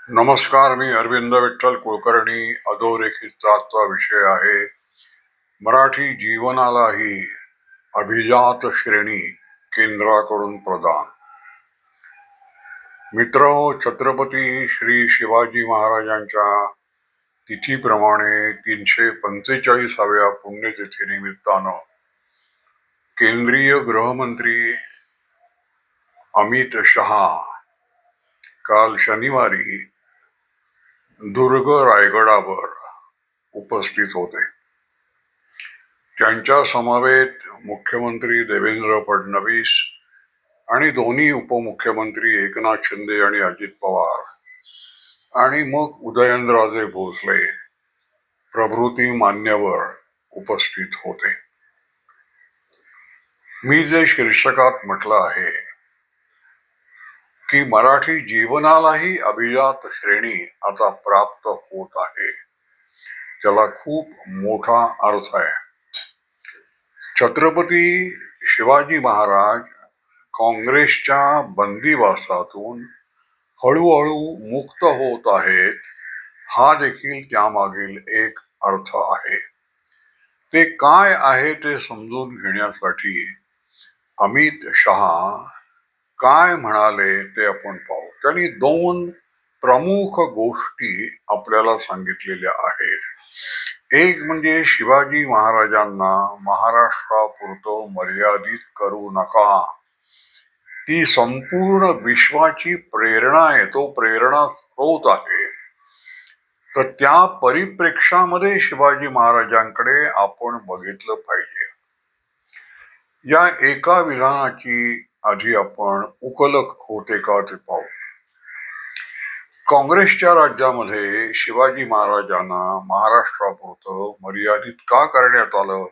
नमस्कार. मी अरविंद विठ्ठल कुलकर्णी. अधोरेखितचा आजचा विषय आहे मराठी जीवनालाही अभिजात श्रेणी केंद्राकडून प्रदान. मित्रहो, छत्रपती श्री शिवाजी महाराजांच्या तिथीप्रमाणे 345व्या पुण्यतिथीनिमित्तानं केंद्रीय गृहमंत्री अमित शहा काल शनिवारी दुर्ग रायगडावर उपस्थित होते. त्यांच्या समवेत मुख्यमंत्री देवेंद्र फडणवीस आणि दोन्ही उपमुख्यमंत्री एकनाथ शिंदे आणि अजित पवार आणि मग उदयनराजे भोसले प्रभृती मान्यवर उपस्थित होते. मी जे शीर्षकात म्हटलं आहे की मराठी जीवनालाही अभिजात श्रेणी आता प्राप्त होत आहे, त्याला खूप मोठा अर्थ आहे. छत्रपती शिवाजी महाराज काँग्रेसच्या बंदिवासातून हळूहळू मुक्त होत आहेत, हा देखील त्यामागील एक अर्थ आहे. ते काय आहे ते समजून घेण्यासाठी अमित शहा काय म्हणाले ते आपण पाहू. त्यांनी दोन प्रमुख गोष्टी आपल्याला सांगितलेल्या आहेत. एक म्हणजे शिवाजी महाराजांना महाराष्ट्रापुरतं मर्यादित करू नका, ती संपूर्ण विश्वाची प्रेरणा आहे, तो प्रेरणा स्रोत आहे. तर त्या परिप्रेक्षामध्ये शिवाजी महाराजांकडे आपण बघितलं पाहिजे. या एका विधानाची आधी आपण उकल होते का ते पाहू. काँग्रेसच्या राज्यामध्ये शिवाजी महाराजांना महाराष्ट्रापुरतं मर्यादित का करण्यात आलं?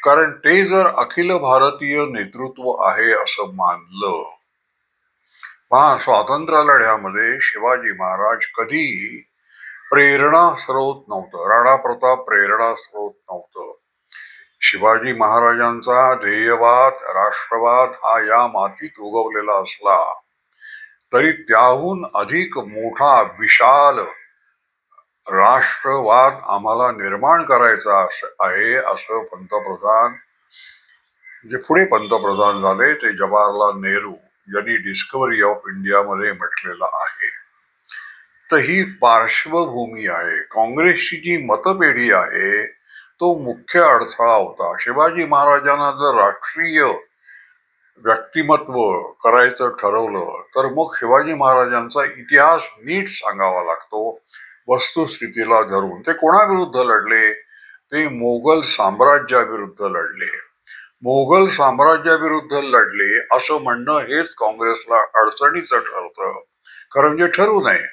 कारण ते जर अखिल भारतीय नेतृत्व आहे असं मानलं. पहा, स्वातंत्र्य लढ्यामध्ये शिवाजी महाराज कधी प्रेरणा स्रोत नव्हतं, राणा प्रताप प्रेरणा स्रोत नव्हतं. शिवाजी महाराजांचा ध्येयवाद राष्ट्रवाद हा या मातीत उगवलेला असला तरी त्याहून अधिक मोठा विशाल राष्ट्रवाद आम्हाला निर्माण करायचा आहे असं पंतप्रधान जे पुढे पंतप्रधान झाले ते जवाहरलाल नेहरू यांनी डिस्कव्हरी ऑफ इंडिया मध्ये म्हटलेलं आहे. तर ही पार्श्वभूमी आहे. काँग्रेसची जी मतपेढी आहे तो मुख्य अडथळा होता. शिवाजी महाराजांना जर राष्ट्रीय व्यक्तिमत्व करायचं ठरवलं तर मग शिवाजी महाराजांचा इतिहास नीट सांगावा लागतो, वस्तुस्थितीला धरून. ते कोणाविरुद्ध लढले? ते मोगल साम्राज्याविरुद्ध लढले. मोगल साम्राज्याविरुद्ध लढले असं म्हणणं हेच काँग्रेसला अडचणीचं ठरतं. कारण म्हणजे ठरू नये,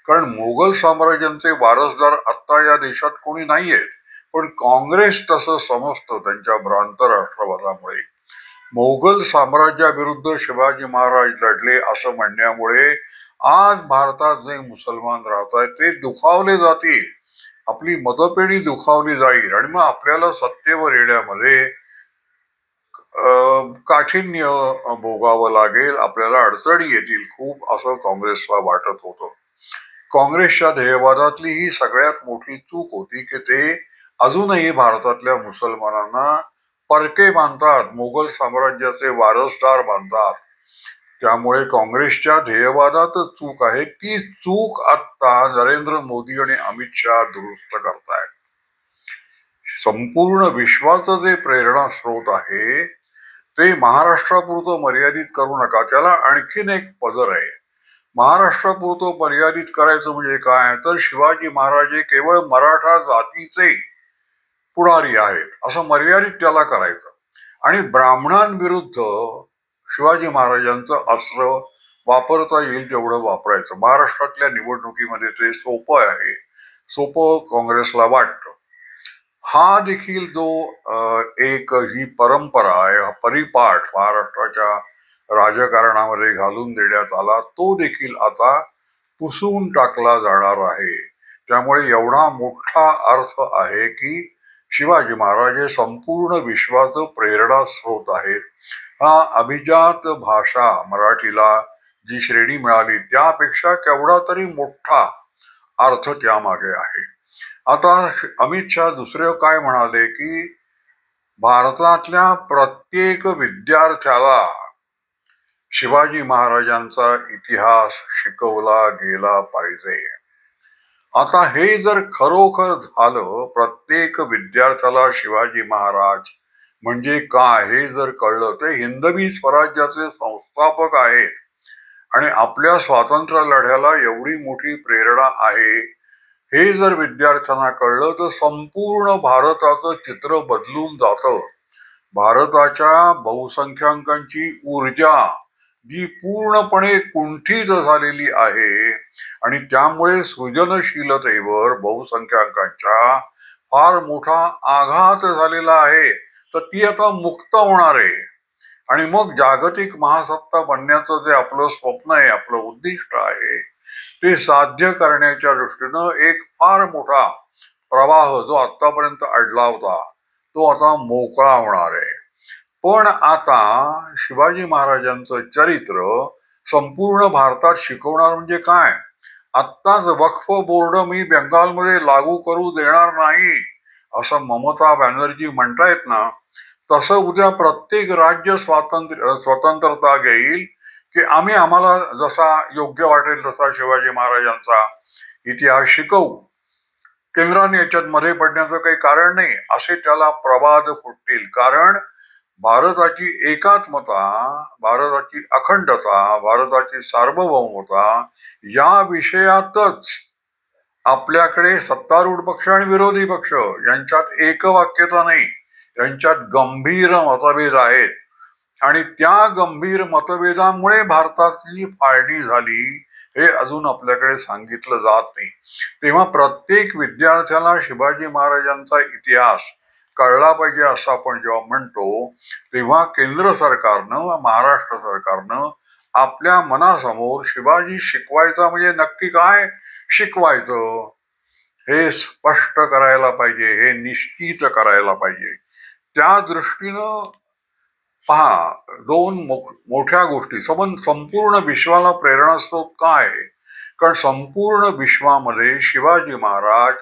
कारण मोगल साम्राज्याचे वारसदार आत्ता या देशात कोणी नाहीयेत. पण काँग्रेस तसं समजतं त्यांच्या भ्रांत राष्ट्रवादामुळे. मोगल साम्राज्याविरुद्ध शिवाजी महाराज लढले असं म्हणण्यामुळे आज भारतात जे मुसलमान राहत आहेत ते दुखावले जातील, आपली मतपेढी दुखावली जाईल आणि मग आपल्याला सत्तेवर येण्यामध्ये काठिण्य भोगावं लागेल, आपल्याला अडचणी येतील खूप, असं काँग्रेसला वाटत होतं. काँग्रेसच्या ध्येयवादातली ही सगळ्यात मोठी चूक होती की ते अजूनही भारतातल्या मुसलमानांना परके मानतात, मोगल साम्राज्याचे वारसदार मानतात. त्यामुळे काँग्रेसच्या ध्येयवादातच चूक आहे. ती चूक आता नरेंद्र मोदी आणि अमित शहा दुरुस्त करतायत. संपूर्ण विश्वाचं जे प्रेरणा स्रोत आहे ते महाराष्ट्रापुरतं मर्यादित करू नका. त्याला आणखीन एक पदर आहे. महाराष्ट्रापुरतं मर्यादित करायचं म्हणजे काय? तर शिवाजी महाराज हे केवळ मराठा जातीचे पुढारी आहेत असं मर्यादित त्याला करायचं आणि ब्राह्मणांविरुद्ध शिवाजी महाराजांचं अस्त्र वापरता येईल तेवढं वापरायचं. महाराष्ट्रातल्या निवडणुकीमध्ये ते सोपं आहे, सोपं काँग्रेसला वाटतं. हा देखील जो एक ही परंपरा आहे, हा परिपाठ महाराष्ट्राच्या राजकारणामध्ये घालून देण्यात आला, तो देखील आता पुसून टाकला जाणार आहे. त्यामुळे एवढा मोठा अर्थ आहे की शिवाजी महाराज हे संपूर्ण विश्वाचं प्रेरणा स्रोत आहेत. हा अभिजात भाषा मराठीला जी श्रेणी मिळाली त्यापेक्षा केवढा तरी मोठा अर्थ त्यामागे आहे. आता अमित शहा दुसरे काय म्हणाले की भारतातल्या प्रत्येक विद्यार्थ्याला शिवाजी महाराजांचा इतिहास शिकवला गेला पाहिजे. आता हे जर खरोखर झालं, प्रत्येक विद्यार्थ्याला शिवाजी महाराज म्हणजे काय हे जर कळलं, ते हिंदवी स्वराज्याचे संस्थापक आहेत आणि आपल्या स्वातंत्र्य लढ्याला एवढी मोठी प्रेरणा आहे, हे जर विद्यार्थ्यांना कळलं तर संपूर्ण भारताचं चित्र बदलून जातं. भारताच्या बहुसंख्याकांची ऊर्जा जी पूर्णपणे कुंठित झालेली आहे आणि त्यामुळे सृजनशीलतेवर बहुसंख्याकांच्या फार मोठा आघात झालेला आहे, तर ती आता मुक्त होणार आहे. आणि मग जागतिक महासत्ता बनण्याचं जे आपलं स्वप्न आहे, आपलं उद्दिष्ट आहे, ते साध्य करण्याच्या दृष्टीनं एक फार मोठा प्रवाह जो आतापर्यंत अडला होता तो आता मोकळा होणार आहे. पण आता शिवाजी महाराजांचं चरित्र संपूर्ण भारतात शिकवणार म्हणजे काय? आत्ताच वक्फ बोर्ड मी बंगालमध्ये लागू करू देणार नाही असं ममता बॅनर्जी म्हणतायत ना, तसं उद्या प्रत्येक राज्य स्वतंत्रता घेईल की आम्हाला जसा योग्य वाटेल तसा शिवाजी महाराजांचा इतिहास शिकवू. केंद्राने याच्यात मध्ये पडण्याचं काही कारण नाही, असे त्याला प्रवाद फुटतील. कारण भारताची एकात्मता, भारताची अखंडता, भारताची सार्वभौमता या विषयातच आपल्याकडे सत्तारूढ पक्ष आणि विरोधी पक्ष यांच्यात एकवाक्यता नाही, यांच्यात गंभीर मतभेद आहेत आणि त्या गंभीर मतभेदामुळे भारताची फाळणी झाली हे अजून आपल्याकडे सांगितलं जात नाही. तेव्हा प्रत्येक विद्यार्थ्याला शिवाजी महाराजांचा इतिहास कळला पाहिजे असं आपण जेव्हा म्हणतो, तेव्हा केंद्र सरकारनं, महाराष्ट्र सरकारनं आपल्या मनासमोर शिवाजी शिकवायचा म्हणजे नक्की काय शिकवायचं हे स्पष्ट करायला पाहिजे, हे निश्चित करायला पाहिजे. त्या दृष्टीनं पहा, दोन मोठ्या गोष्टी संपूर्ण विश्वाला प्रेरणास्रोत काय आहे? कारण संपूर्ण विश्वामध्ये शिवाजी महाराज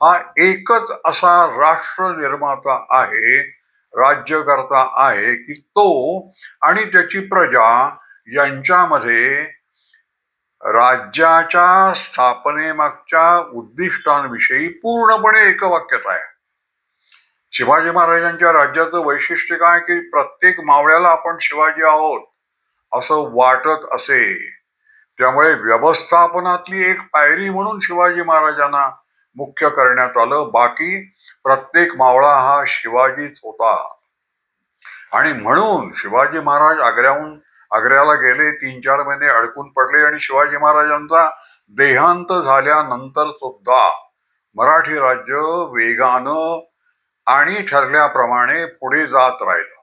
हा एकच असा राष्ट्र निर्माता आहे, राज्यकर्ता आहे की तो आणि त्याची प्रजा यांच्यामध्ये राज्याच्या स्थापनेमागच्या उद्दिष्टांविषयी पूर्णपणे एकवाक्यता आहे. शिवाजी महाराजांच्या राज्याचं वैशिष्ट्य काय की प्रत्येक मावळ्याला आपण शिवाजी आहोत असं वाटत असे. त्यामुळे व्यवस्थापनातली एक पायरी म्हणून शिवाजी महाराजांना मुख्य करण्यात आलं. बाकी प्रत्येक मावळा हा शिवाजीच होता. आणि म्हणून शिवाजी महाराज आग्र्याला गेले, 3-4 महिने अडकून पडले आणि शिवाजी महाराजांचा देहांत झाल्यानंतर सुद्धा मराठी राज्य वेगानं आणि ठरल्याप्रमाणे पुढे जात राहिलं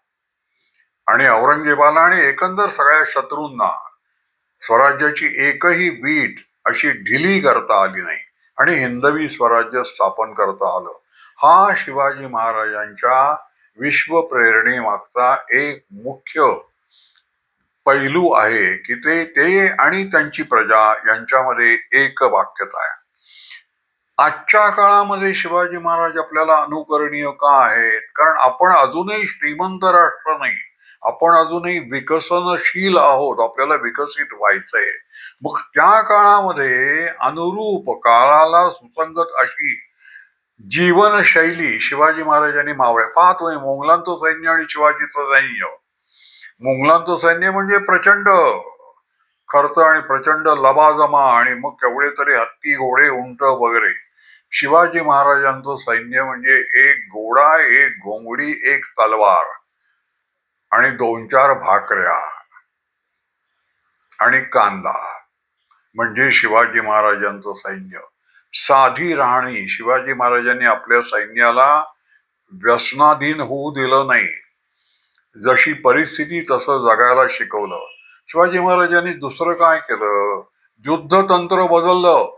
आणि औरंगजेबाला आणि एकंदर सगळ्या शत्रूंना स्वराज्याची एकही वीट अशी ढिली करता आली नाही आणि हिंदवी स्वराज्य स्थापन करता आलं. हा शिवाजी महाराजांच्या विश्व प्रेरणेमागचा एक मुख्य पैलू आहे की ते आणि त्यांची प्रजा यांच्यामध्ये एक वाक्यता आहे. आजच्या काळामध्ये शिवाजी महाराज आपल्याला अनुकरणीय का आहेत? कारण आपण अजूनही श्रीमंत राष्ट्र नाही, आपण अजूनही विकसनशील आहोत, आपल्याला विकसित व्हायचंय. मग त्या काळामध्ये अनुरूप काळाला सुसंगत अशी जीवनशैली शिवाजी महाराजांनी पाहतोय. मोंगलांचं सैन्य आणि शिवाजीचं सैन्य, मोंगलांचं सैन्य म्हणजे प्रचंड खर्च आणि प्रचंड लबाजमा आणि मग केवढे तरी हत्ती, घोडे, उंट वगैरे. शिवाजी महाराजांचं सैन्य म्हणजे एक घोडा, एक घोंगडी, एक तलवार आणि 2-4 भाकऱ्या आणि कांदा म्हणजे शिवाजी महाराजांचं सैन्य. साधी राहणी. शिवाजी महाराजांनी आपल्या सैन्याला व्यसनाधीन होऊ दिलं नाही, जशी परिस्थिती तसं जगायला शिकवलं. शिवाजी महाराजांनी दुसरं काय केलं? युद्धतंत्र बदललं,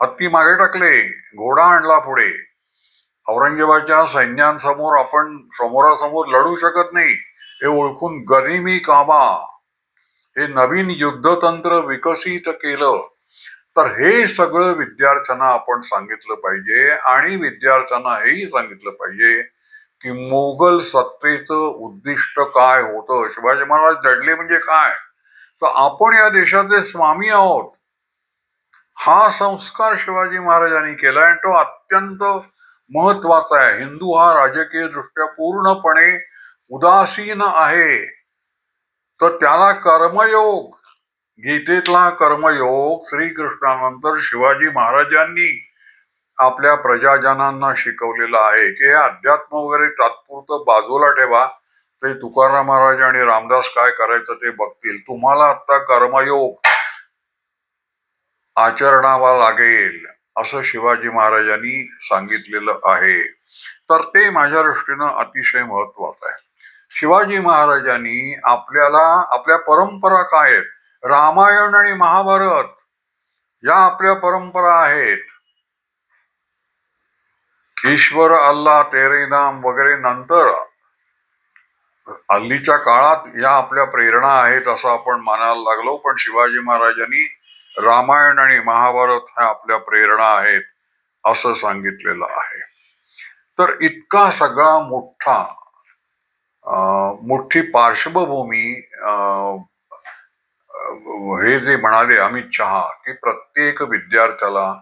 हत्ती मागे टाकले, घोडा आणला पुढे. औरंगजेबाच्या सैन्यांसमोर आपण समोरासमोर लढू शकत नाही हे ओळखून गनिमी कामा हे नवीन युद्धतंत्र विकसित केलं, तर हे सगळं विद्यार्थ्यांना आपण सांगितलं पाहिजे आणि विद्यार्थ्यांना हेही सांगितलं पाहिजे की मोगल सत्तेचं उद्दिष्ट काय होतं, शिवाजी महाराज लढले म्हणजे काय, तर आपण या देशाचे स्वामी आहोत, हा संस्कार शिवाजी महाराजांनी केला आणि तो अत्यंत महत्वाचा आहे. हिंदू हा राजकीय दृष्ट्या पूर्णपणे उदासीन आहे, तर त्याला कर्मयोग, गीतेतला कर्मयोग श्रीकृष्णानंतर शिवाजी महाराजांनी आपल्या प्रजाजनांना शिकवलेलं आहे की हे अध्यात्म वगैरे तात्पुरतं बाजूला ठेवा, ते तुकाराम महाराज आणि रामदास काय करायचं ते बघतील, तुम्हाला आता कर्मयोग आचरणावा लागेल असं शिवाजी महाराजांनी सांगितलेलं आहे. तर ते माझ्या दृष्टीनं अतिशय महत्वाचं आहे. शिवाजी महाराजांनी आपल्याला आपल्या परंपरा काय आहेत, रामायण आणि महाभारत या आपल्या परंपरा आहेत. ईश्वर अल्लाह तेरे नाम वगैरे नंतर हल्लीच्या काळात या आपल्या प्रेरणा आहेत असं आपण मानायला लागलो, पण शिवाजी महाराजांनी रामायण आणि महाभारत ह्या आपल्या प्रेरणा आहेत असं सांगितलेलं आहे. तर इतका सगळा मोठी पार्श्वभूमी हे जे म्हणाले अमित शहा की प्रत्येक विद्यार्थ्याला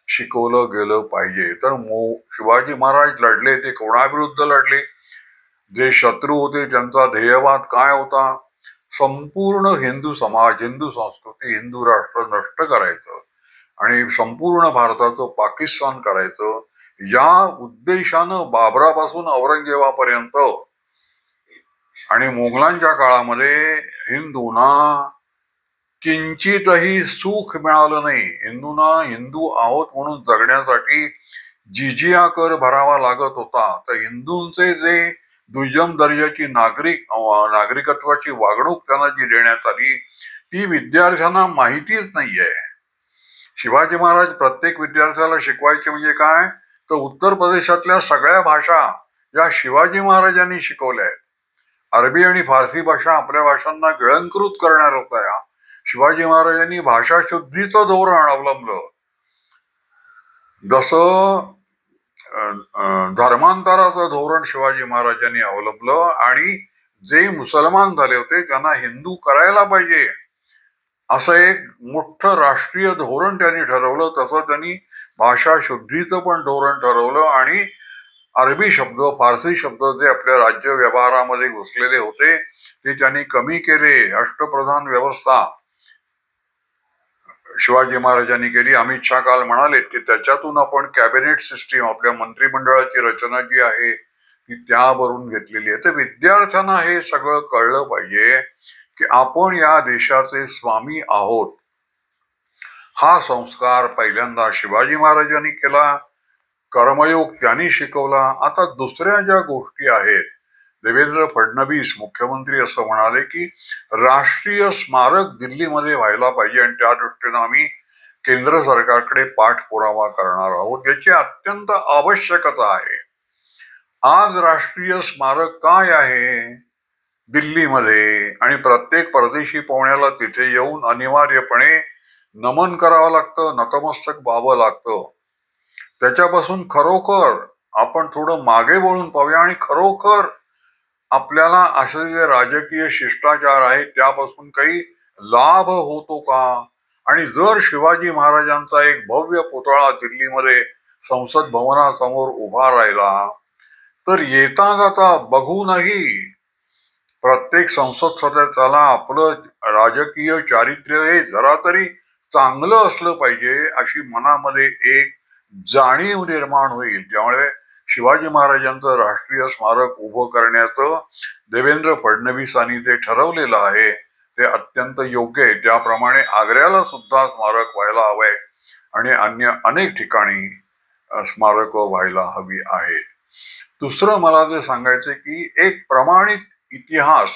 शिकवलं गेलं पाहिजे. तर शिवाजी महाराज लढले ते कोणाविरुद्ध लढले, जे शत्रू होते त्यांचा ध्येयवाद काय होता, संपूर्ण हिंदू समाज, हिंदू संस्कृती, हिंदू राष्ट्र नष्ट करायचं आणि संपूर्ण भारताचं पाकिस्तान करायचं, या उद्देशानं बाबरापासून औरंगजेबापर्यंत आणि मोगलांच्या काळामध्ये हिंदूंना किंचितही सुख मिळालं नाही. हिंदूंना हिंदू आहोत म्हणून जगण्यासाठी जिजिया कर भरावा लागत होता. तर हिंदूंचे जे दुय्यम दर्जाची नागरिकत्वाची वागणूक त्यांना जी देण्यात आली ती विद्यार्थ्यांना माहितीच नाहीये. शिवाजी महाराज प्रत्येक विद्यार्थ्याला शिकवायचे म्हणजे काय, तर उत्तर प्रदेशातल्या सगळ्या भाषा या शिवाजी महाराजांनी शिकवल्या आहेत. अरबी आणि फारसी भाषा आपल्या भाषांना गिळंकृत करणार होत्या, शिवाजी महाराजांनी भाषा शुद्धीचं धोरण अवलंबलं. जसं धर्मांतराचं धोरण शिवाजी महाराजांनी अवलंबलं आणि जे मुसलमान झाले होते त्यांना हिंदू करायला पाहिजे असं एक मोठं राष्ट्रीय धोरण त्यांनी ठरवलं. तसं त्यांनी भाषा शुद्धीचं पण धोरण ठरवलं आणि अरबी शब्द, फारसी शब्द जे आपल्या राज्य व्यवहारामध्ये घुसलेले होते ते त्यांनी कमी केले. अष्टप्रधान व्यवस्था शिवाजी महाराजांनी केली. अमित शहा काल म्हणाले की त्याच्यातून आपण कॅबिनेट सिस्टीम, आपल्या मंत्रिमंडळाची रचना जी आहे ती त्यावरून घेतलेली आहे. तर विद्यार्थ्यांना हे सगळं कळलं पाहिजे की आपण या देशाचे स्वामी आहोत. हा संस्कार पहिल्यांदा शिवाजी महाराजांनी केला, कर्मयोग त्यांनी शिकवला. आता दुसऱ्या ज्या गोष्टी आहेत, देवेंद्र फडणवीस मुख्यमंत्री असं म्हणाले की राष्ट्रीय स्मारक दिल्लीमध्ये व्हायला पाहिजे आणि त्या दृष्टीनं आम्ही केंद्र सरकारकडे पाठपुरावा करणार आहोत. याची अत्यंत आवश्यकता आहे. आज राष्ट्रीय स्मारक काय आहे दिल्लीमध्ये आणि प्रत्येक परदेशी पाहुण्याला तिथे येऊन अनिवार्यपणे नमन करावं लागतं, नतमस्तक व्हावं लागतं. त्याच्यापासून खरोखर आपण थोडं मागे वळून पाहूया आणि खरोखर आपल्याला असे जे राजकीय शिष्टाचार आहेत त्यापासून काही लाभ होतो का. आणि जर शिवाजी महाराजांचा एक भव्य पुतळा दिल्लीमध्ये संसद भवनासमोर उभा राहिला तर येता जाता बघूनही प्रत्येक संसद सदस्याला आपलं राजकीय चारित्र्य हे जरा तरी चांगलं असलं पाहिजे अशी मनामध्ये एक जाणीव निर्माण होईल. त्यामुळे शिवाजी महाराजांचं राष्ट्रीय स्मारक उभं करण्याचं देवेंद्र फडणवीसांनी जे ठरवलेलं आहे ते अत्यंत योग्य आहे. त्याप्रमाणे आग्र्याला सुद्धा स्मारक व्हायला हवंय आणि अन्य अनेक ठिकाणी स्मारक व्हायला हवी आहेत. दुसरं मला जे सांगायचं की एक प्रमाणित इतिहास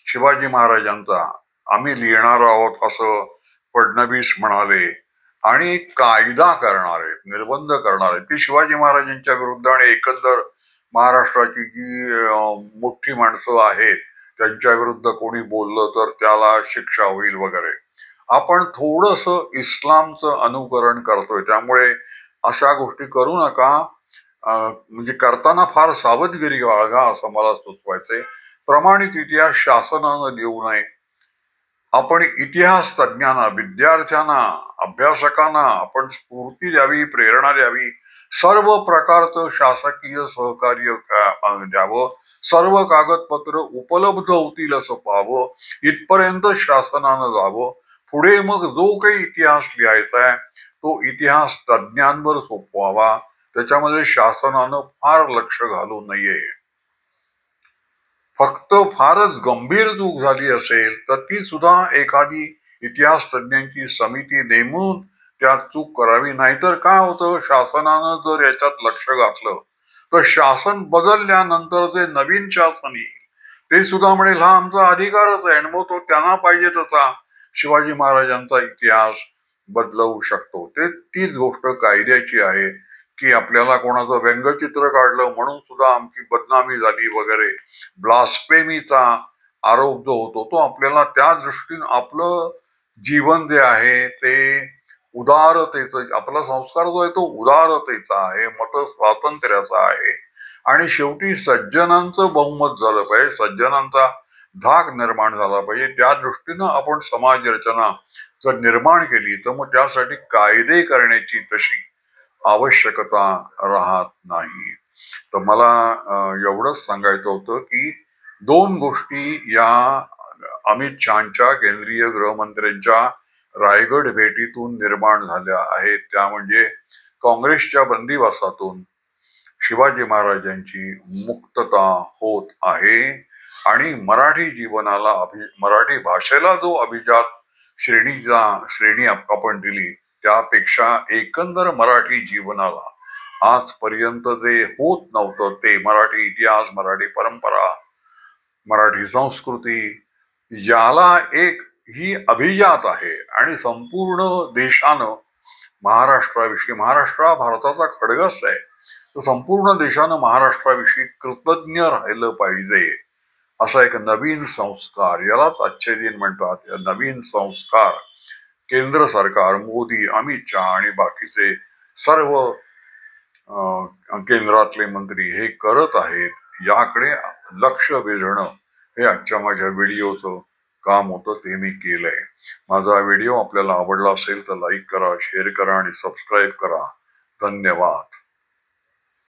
शिवाजी महाराजांचा आम्ही लिहिणार आहोत असं फडणवीस म्हणाले आणि कायदा करणार आहेत, निर्बंध करणार आहेत ती शिवाजी महाराजांच्या विरुद्ध आणि एकंदर महाराष्ट्राची जी मोठी माणसं आहेत त्यांच्या विरुद्ध कोणी बोललं तर त्याला शिक्षा होईल वगैरे. आपण थोडस इस्लामचं अनुकरण करतोय, त्यामुळे अशा गोष्टी करू नका. म्हणजे करताना फार सावधगिरी बाळगा असं मला सुचवायचंय. प्रमाणित इतिहास शासनानं लिहू नये. आपण इतिहास तज्ञांना, विद्यार्थ्यांना, अभ्यासकांना आपण स्फूर्ती द्यावी, प्रेरणा द्यावी. सर्व प्रकारचं शासकीय सहकार्य द्यावं. सर्व कागदपत्र उपलब्ध होतील असं पाहावं. इथपर्यंत शासनानं जावं. पुढे मग जो काही इतिहास लिहायचा आहे तो इतिहास तज्ञांवर सोपवावा. त्याच्यामध्ये शासनानं फार लक्ष घालू नये. फक्त फारच गंभीर चूक झाली असेल तर ती सुद्धा एखादी इतिहास तज्ञांची समिती नेमून त्या चूक करावी. नाहीतर काय होतं, शासनानं जर याच्यात लक्ष घातलं तर शासन बदलल्यानंतर जे नवीन शासन येईल ते सुद्धा म्हणेल हा आमचा अधिकारच आहे, आणि मग तो त्यांना पाहिजे तसा शिवाजी महाराजांचा इतिहास बदलवू शकतो. तीच गोष्ट कायद्याची आहे की आपल्याला कोणाचं व्यंगचित्र काढलं म्हणून सुद्धा आमची बदनामी झाली वगैरे, ब्लास्फेमीचा आरोप जो होतो तो आपल्याला त्या दृष्टीने आपलं जीवन जे आहे ते उदारतेचं, आपला संस्कार जो आहे तो उदारतेचा आहे, मत स्वातंत्र्याचा आहे. आणि शेवटी सज्जनांचं बहुमत झालं पाहिजे, सज्जनांचा धाक निर्माण झाला पाहिजे. त्या दृष्टीनं आपण समाज रचना जर निर्माण केली तर मग त्यासाठी कायदे करण्याची तशी आवश्यकता राहत नाही. तर मला एवढंच सांगायचं होतं की दोन गोष्टी या अमित शहाच्या, केंद्रीय गृहमंत्र्यांच्या रायगड भेटीतून निर्माण झाल्या आहेत. त्या म्हणजे काँग्रेसच्या बंदिवासातून शिवाजी महाराजांची मुक्तता होत आहे आणि मराठी जीवनाला, मराठी भाषेला जो अभिजात श्रेणी आपण दिली त्यापेक्षा एकंदर मराठी जीवनाला आजपर्यंत जे होत नव्हतं ते मराठी इतिहास, मराठी परंपरा, मराठी संस्कृती याला एक ही अभिजात आहे. आणि संपूर्ण देशानं महाराष्ट्राविषयी, महाराष्ट्र हा भारताचा खडगच आहे, तर संपूर्ण देशानं महाराष्ट्राविषयी कृतज्ञ राहिलं पाहिजे. असा एक नवीन संस्कार, यालाच आजचे दिन म्हणतात, नवीन संस्कार केंद्र सरकार, मोदी, अमित शहा आणि बाकीचे सर्व केंद्रातले मंत्री हे करत आहेत. याकडे लक्ष वेधणं हे आजच्या माझ्या व्हिडिओचं काम होतं, ते मी केलंय. माझा व्हिडिओ आपल्याला आवडला असेल तर लाईक करा, शेअर करा आणि सबस्क्राईब करा. धन्यवाद.